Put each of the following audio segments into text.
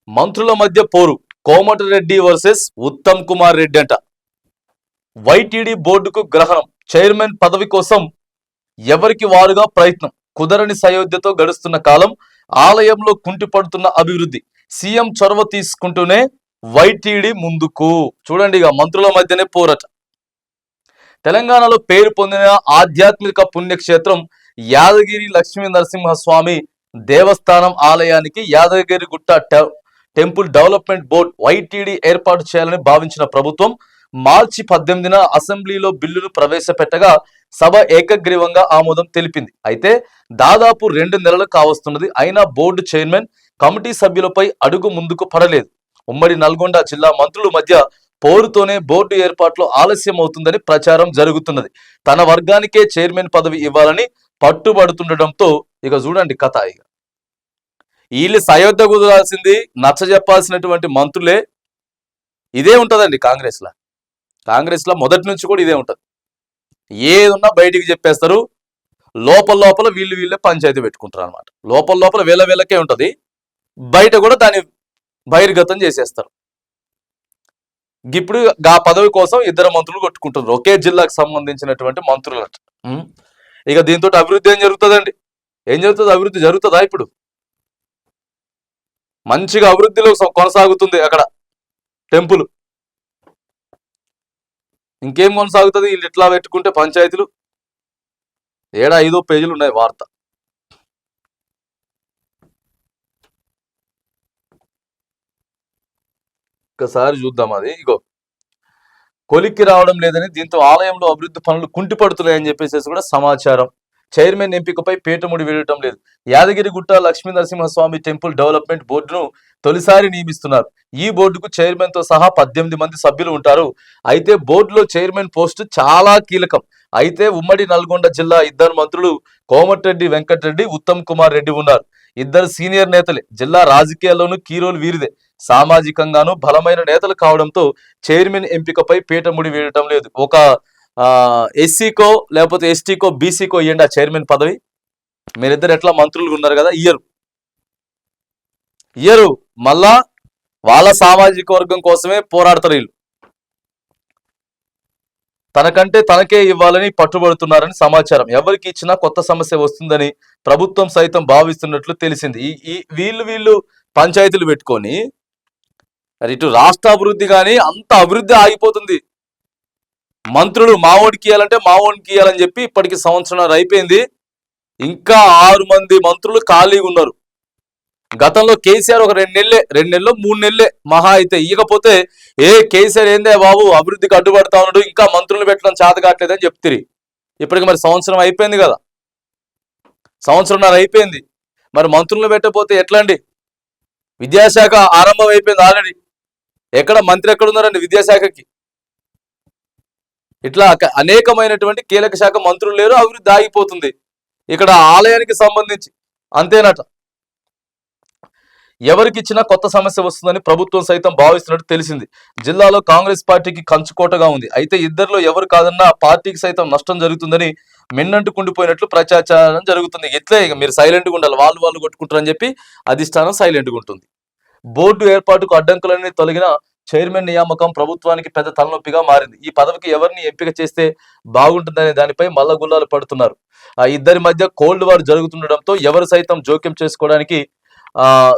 మంత్రుల మధ్య పోరు కోమటిరెడ్డి వర్సెస్ ఉత్తమ్ కుమార్ రెడ్డి అంట. వైటీడీ బోర్డుకు గ్రహణం. చైర్మన్ పదవి కోసం ఎవరికి వారుగా ప్రయత్నం. కుదరని సయోధ్యతో గడుస్తున్న కాలం. ఆలయంలో కుంటిపడుతున్న అభివృద్ధి. సీఎం చొరవ తీసుకుంటూనే వైటీడీ ముందుకు. చూడండి, ఇక మంత్రుల మధ్యనే పోరట. తెలంగాణలో పేరు పొందిన ఆధ్యాత్మిక పుణ్యక్షేత్రం యాదగిరి లక్ష్మీ నరసింహస్వామి దేవస్థానం ఆలయానికి Yadagirigutta temple development board YTD ఏర్పాటు చేయాలని భావించిన ప్రభుత్వం మార్చి 18న అసెంబ్లీలో బిల్లును ప్రవేశపెట్టగా సభ ఏకగ్రీవంగా ఆమోదం తెలిపింది. అయితే దాదాపు 2 నెలలు కావస్తున్నది. అయినా బోర్డు చైర్మన్, కమిటీ సభ్యులపై అడుగు ముందుకు పడలేదు. ఉమ్మడి నల్గొండ జిల్లా మంత్రుల మధ్య పోరుతోనే బోర్డు ఏర్పాట్లో ఆలస్యం అవుతుందని ప్రచారం జరుగుతున్నది. తన వర్గానికే చైర్మన్ పదవి ఇవ్వాలని పట్టుబడుతుండటంతో ఇక చూడండి కథ. ఇక వీళ్ళు సయోధ్య కుదరాల్సింది నచ్చ చెప్పాల్సినటువంటి మంత్రులే. ఇదే ఉంటదండి కాంగ్రెస్ లో మొదటి నుంచి కూడా ఇదే ఉంటది. ఏదున్నా బయటికి చెప్పేస్తారు, లోపల వీళ్ళే పంచాయతీ పెట్టుకుంటారు అనమాట. లోపల వీళ్ళకే ఉంటది, బయట కూడా దాన్ని బహిర్గతం చేసేస్తారు. ఇప్పుడు ఆ పదవి కోసం 2 మంత్రులు కొట్టుకుంటారు, ఒకే జిల్లాకు సంబంధించినటువంటి మంత్రులు. ఇక దీంతో అభివృద్ధి ఏం జరుగుతుందండి? అభివృద్ధి జరుగుతుందా? ఇప్పుడు మంచిగా అభివృద్ధిలో కొనసాగుతుంది అక్కడ టెంపుల్. ఇంకేం కొనసాగుతుంది? వీళ్ళు ఇట్లా పెట్టుకుంటే పంచాయతీలు. 5 పేజీలు ఉన్నాయి వార్త. ఒకసారి చూద్దాం. అది ఇగో కొలిక్కి రావడం లేదని, దీంతో ఆలయంలో అభివృద్ధి పనులు కుంటిపడుతున్నాయని చెప్పేసి కూడా సమాచారం. చైర్మన్ ఎంపికపై పీఠముడి వేయటం లేదు. యాదగిరిగుట్ట లక్ష్మీ నరసింహస్వామి టెంపుల్ డెవలప్మెంట్ బోర్డును తొలిసారి నియమిస్తున్నారు. ఈ బోర్డుకు చైర్మన్ తో సహా 18 మంది సభ్యులు ఉంటారు. అయితే బోర్డులో చైర్మన్ పోస్టు చాలా కీలకం. అయితే ఉమ్మడి నల్గొండ జిల్లా 2 మంత్రులు కోమటిరెడ్డి వెంకటరెడ్డి, ఉత్తమ్ కుమార్ రెడ్డి ఉన్నారు. 2 సీనియర్ నేతలే. జిల్లా రాజకీయాల్లోనూ కీరోలు వీరిదే. సామాజికంగానూ బలమైన నేతలు కావడంతో చైర్మన్ ఎంపికపై పీఠముడి వేయటం లేదు. ఒక ఎస్సీకో లేకపోతే ఎస్టీకో బీసీకో ఇవ్వండి ఆ చైర్మన్ పదవి. మీరిద్దరు ఎట్లా మంత్రులు ఉన్నారు కదా, ఇయ్యరు. మళ్ళా వాళ్ళ సామాజిక వర్గం కోసమే పోరాడతారు వీళ్ళు. తనకంటే తనకే ఇవ్వాలని పట్టుబడుతున్నారని సమాచారం. ఎవరికి ఇచ్చినా కొత్త సమస్య వస్తుందని ప్రభుత్వం సైతం భావిస్తున్నట్లు తెలిసింది. వీళ్ళు పంచాయతీలు పెట్టుకొని ఇటు రాష్ట్ర అభివృద్ధి కానీ అంత అభివృద్ధి ఆగిపోతుంది. మంత్రులు మావోడికి ఇవ్వాలని చెప్పి ఇప్పటికి సంవత్సరం అయిపోయింది. ఇంకా 6 మంది మంత్రులు ఖాళీగా ఉన్నారు. గతంలో కేసీఆర్ ఒక 2 నెలలు 3 నెలలే మహా అయితే ఇవ్వకపోతే, కేసీఆర్ ఏందే బాబు అభివృద్ధికి అడ్డుపడతా ఉన్నాడు, ఇంకా మంత్రులు పెట్టడం చేత కావట్లేదని చెప్తిరి. ఇప్పటికి మరి సంవత్సరం అయిపోయింది కదా, సంవత్సరంన్నర అయిపోయింది. మరి మంత్రులను పెట్టకపోతే ఎట్లా అండి? విద్యాశాఖ ఆరంభం అయిపోయింది ఆల్రెడీ. ఎక్కడ మంత్రి ఎక్కడున్నారండి విద్యాశాఖకి? ఇట్లా అనేకమైనటువంటి కీలక శాఖ మంత్రులు లేరు, అభివృద్ధి ఆగిపోతుంది. ఇక్కడ ఆలయానికి సంబంధించి అంతేనట. ఎవరికి ఇచ్చినా కొత్త సమస్య వస్తుందని ప్రభుత్వం సైతం భావిస్తున్నట్టు తెలిసింది. జిల్లాలో కాంగ్రెస్ పార్టీకి కంచుకోటగా ఉంది. అయితే ఇద్దరిలో ఎవరు కాదన్నా పార్టీకి సైతం నష్టం జరుగుతుందని మిన్నంటుకుండిపోయినట్లు ప్రచారం జరుగుతుంది. ఎట్లే ఇక మీరు సైలెంట్గా ఉండాలి, వాళ్ళు కొట్టుకుంటారని చెప్పి అధిష్టానం సైలెంట్గా ఉంటుంది. బోర్డు ఏర్పాటుకు అడ్డంకులన్నీ తొలగిన చైర్మన్ నియామకం ప్రభుత్వానికి పెద్ద తలనొప్పిగా మారింది. ఈ పదవికి ఎవరిని ఎంపిక చేస్తే బాగుంటుందనే దానిపై మల్లగుల్లాలు పడుతున్నారు. ఆ ఇద్దరి మధ్య కోల్డ్ వార్ జరుగుతుండటంతో ఎవరు సైతం జోక్యం చేసుకోవడానికి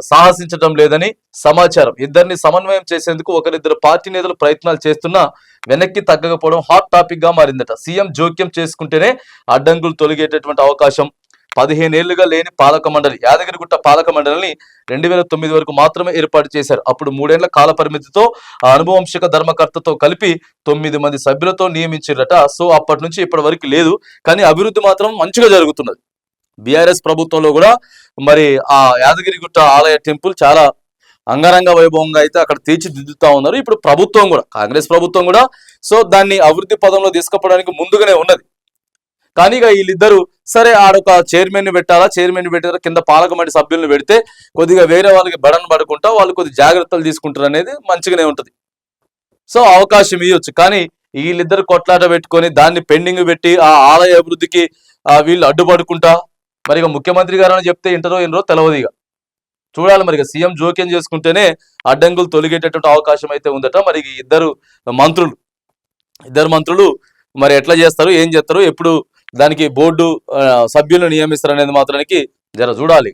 సాహసించడం లేదని సమాచారం. ఇద్దరిని సమన్వయం చేసేందుకు ఒకరిద్దరు పార్టీ నేతలు ప్రయత్నాలు చేస్తున్నా వెనక్కి తగ్గకపోవడం హాట్ టాపిక్ గా మారిందట. సీఎం జోక్యం చేసుకుంటేనే అడ్డంకులు తొలగేటటువంటి అవకాశం. 15 ఏళ్లుగా లేని పాలక మండలి. యాదగిరిగుట్ట పాలక మండలిని 2009 వరకు మాత్రమే ఏర్పాటు చేశారు. అప్పుడు 3 ఏళ్ల కాల పరిమితితో అనుభవంశిక ధర్మకర్తతో కలిపి 9 మంది సభ్యులతో నియమించారట. సో అప్పటి నుంచి ఇప్పటి వరకు లేదు, కానీ అభివృద్ధి మాత్రం మంచిగా జరుగుతున్నది. బీఆర్ఎస్ ప్రభుత్వంలో కూడా మరి ఆ యాదగిరిగుట్ట ఆలయ టెంపుల్ చాలా అంగరంగ వైభవంగా అయితే అక్కడ తీర్చిదిద్దుతా ఉన్నారు. ఇప్పుడు ప్రభుత్వం కూడా, కాంగ్రెస్ ప్రభుత్వం కూడా సో దాన్ని అభివృద్ధి పదంలో తీసుకుపోవడానికి ముందుగానే ఉన్నది. కానీ ఇక వీళ్ళిద్దరు సరే ఆడొక చైర్మన్ పెట్టారా కింద పాలక మండలి సభ్యులను పెడితే కొద్దిగా వేరే వాళ్ళకి బడన్ పడుకుంటా వాళ్ళు కొద్ది జాగ్రత్తలు తీసుకుంటారు అనేది మంచిగానే ఉంటది. సో అవకాశం ఇవ్వచ్చు. కానీ వీళ్ళిద్దరు కొట్లాట పెట్టుకొని దాన్ని పెండింగ్ పెట్టి ఆ ఆలయ అభివృద్ధికి వీళ్ళు అడ్డుపడుకుంటా మరి ఇక ముఖ్యమంత్రి గారు అని చెప్తే ఇంటరో తెలియదు. ఇక చూడాలి మరి సీఎం జోక్యం చేసుకుంటేనే అడ్డంకులు తొలగేటటువంటి అవకాశం అయితే ఉందట. మరి ఈ ఇద్దరు మంత్రులు మరి ఎట్లా చేస్తారు, ఏం చేస్తారు, ఎప్పుడు దానికి బోర్డు సభ్యులను నియమిస్తారు అనేది మాత్రానికి జర చూడాలి.